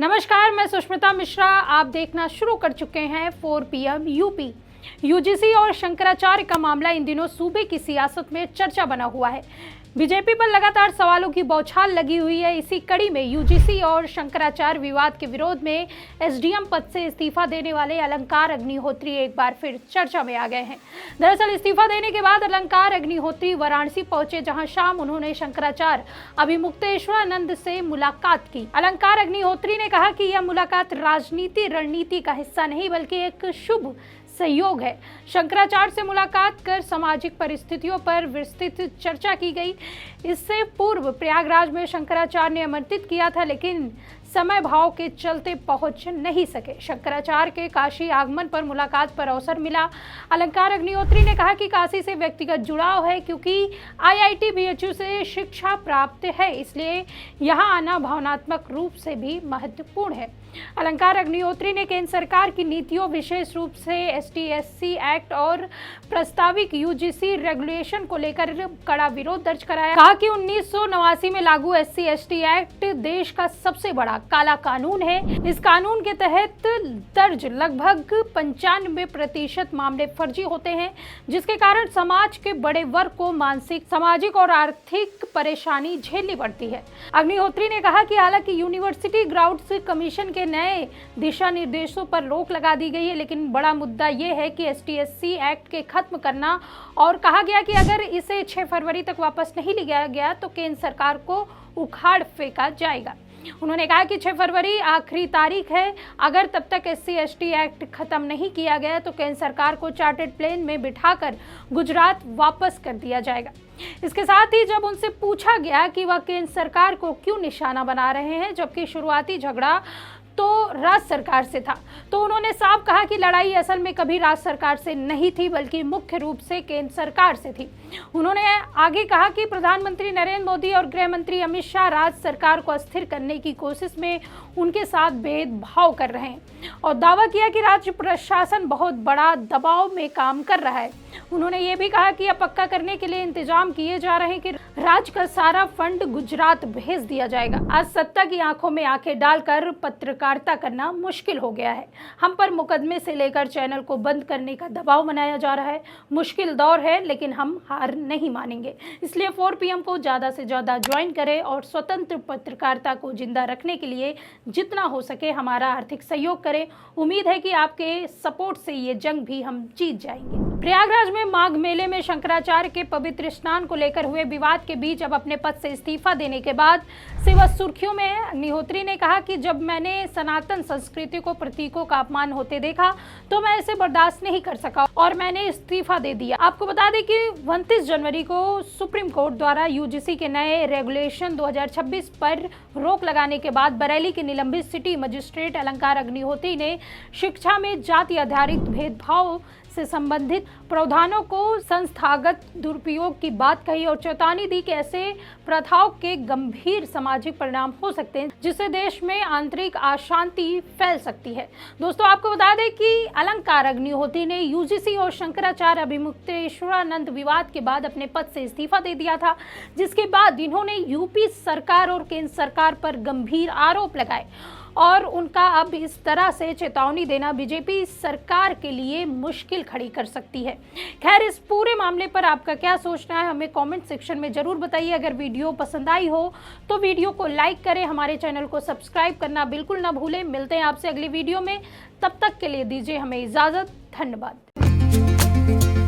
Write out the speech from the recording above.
नमस्कार, मैं सुष्मिता मिश्रा। आप देखना शुरू कर चुके हैं 4 PM यूपी। यूजीसी और शंकराचार्य का मामला इन दिनों सूबे की सियासत में चर्चा बना हुआ है। बीजेपी पर लगातार सवालों की बौछार लगी हुई है। इसी कड़ी में यूजीसी और शंकराचार्य विवाद के विरोध में एसडीएम पद से इस्तीफा देने वाले अलंकार अग्निहोत्री एक बार फिर चर्चा में आ गए हैं। दरअसल इस्तीफा देने के बाद अलंकार अग्निहोत्री वाराणसी पहुंचे, जहां शाम उन्होंने शंकराचार्य अभिमुक्तेश्वरानंद से मुलाकात की। अलंकार अग्निहोत्री ने कहा कि यह मुलाकात राजनीति रणनीति का हिस्सा नहीं बल्कि एक शुभ सहयोग है। शंकराचार्य से मुलाकात कर सामाजिक परिस्थितियों पर विस्तृत चर्चा की गई। इससे पूर्व प्रयागराज में शंकराचार्य ने आमंत्रित किया था, लेकिन समय भाव के चलते पहुंच नहीं सके। शंकराचार्य के काशी आगमन पर मुलाकात पर अवसर मिला। अलंकार अग्निहोत्री ने कहा कि काशी से व्यक्तिगत जुड़ाव है, क्योंकि IIT BHU से शिक्षा प्राप्त है, इसलिए यहाँ आना भावनात्मक रूप से भी महत्वपूर्ण है। अलंकार अग्निहोत्री ने केंद्र सरकार की नीतियों, विशेष रूप से ST/SC एक्ट और प्रस्तावित UGC रेगुलेशन को लेकर कड़ा विरोध दर्ज कराया। कहा कि 1989 में लागू SC/ST एक्ट देश का सबसे बड़ा काला कानून है। इस कानून के तहत दर्ज लगभग 95% मामले फर्जी होते हैं, जिसके कारण समाज के बड़े वर्ग को मानसिक, सामाजिक और आर्थिक परेशानी झेलनी पड़ती है। अग्निहोत्री ने कहा कि हालांकि यूनिवर्सिटी ग्राउंड्स कमीशन के नए दिशा निर्देशों पर रोक लगा दी गई है, लेकिन बड़ा मुद्दा यह है कि ST/SC एक्ट के खत्म करना, और कहा गया कि अगर इसे 6 फरवरी तक वापस नहीं लिया गया तो केंद्र सरकार को उखाड़ फेंका जाएगा। उन्होंने कहा कि 6 फरवरी आखिरी तारीख है। अगर तब तक SC/ST एक्ट खत्म नहीं किया गया तो केंद्र सरकार को चार्टर्ड प्लेन में बिठाकर गुजरात वापस कर दिया जाएगा। इसके साथ ही जब उनसे पूछा गया कि वह केंद्र सरकार को क्यों निशाना बना रहे हैं, जबकि शुरुआती झगड़ा तो राज्य सरकार से था, तो उन्होंने साफ कहा कि लड़ाई असल में कभी राज्य सरकार से नहीं थी, बल्कि मुख्य रूप से केंद्र सरकार से थी। उन्होंने आगे कहा कि प्रधानमंत्री नरेंद्र मोदी और गृह मंत्री अमित शाह राज्य सरकार को अस्थिर करने की कोशिश में उनके साथ भेदभाव कर रहे हैं, और दावा किया कि राज्य प्रशासन बहुत बड़ा दबाव में काम कर रहा है। उन्होंने ये भी कहा कि यह पक्का करने के लिए इंतजाम किए जा रहे हैं कि राज्य का सारा फंड गुजरात भेज दिया जाएगा। आज सत्ता की आंखों में आंखें डालकर पत्रकारिता करना मुश्किल हो गया है। हम पर मुकदमे से लेकर चैनल को बंद करने का दबाव बनाया जा रहा है। मुश्किल दौर है, लेकिन हम हार नहीं मानेंगे। इसलिए 4 PM को ज़्यादा से ज़्यादा ज्वाइन करें और स्वतंत्र पत्रकारिता को जिंदा रखने के लिए जितना हो सके हमारा आर्थिक सहयोग करें। उम्मीद है कि आपके सपोर्ट से ये जंग भी हम जीत जाएंगे। प्रयागराज में माघ मेले में शंकराचार्य के पवित्र स्नान को लेकर हुए विवाद के बीच अब अपने पद से इस्तीफा देने के बाद से वह सुर्खियों में है। अग्निहोत्री ने कहा कि जब मैंने सनातन संस्कृति को प्रतीकों का अपमान होते देखा तो मैं इसे बर्दाश्त नहीं कर सका और मैंने इस्तीफा दे दिया। आपको बता दें कि 29 जनवरी को सुप्रीम कोर्ट द्वारा UGC के नए रेगुलेशन 2026 पर रोक लगाने के बाद बरेली के निलंबित सिटी मजिस्ट्रेट अलंकार अग्निहोत्री ने शिक्षा में जाति आधारित भेदभाव से संबंधित प्रावधानों को संस्थागत दुरुपयोग की बात कही और चेतावनी दी कि ऐसे प्रथाओं के गंभीर सामाजिक परिणाम हो सकते हैं, जिससे देश में आंतरिक अशांति फैल सकती है। दोस्तों, आपको बता दें कि अलंकार अग्निहोत्री ने UGC और शंकराचार्य अभिमुक्तेश्वरानंद विवाद के बाद अपने पद से इस्तीफा दे दिया था, जिसके बाद इन्होंने यूपी सरकार और केंद्र सरकार पर गंभीर आरोप लगाए, और उनका अब इस तरह से चेतावनी देना बीजेपी सरकार के लिए मुश्किल खड़ी कर सकती है। खैर, इस पूरे मामले पर आपका क्या सोचना है हमें कमेंट सेक्शन में जरूर बताइए। अगर वीडियो पसंद आई हो तो वीडियो को लाइक करें, हमारे चैनल को सब्सक्राइब करना बिल्कुल ना भूलें। मिलते हैं आपसे अगली वीडियो में, तब तक के लिए दीजिए हमें इजाज़त। धन्यवाद।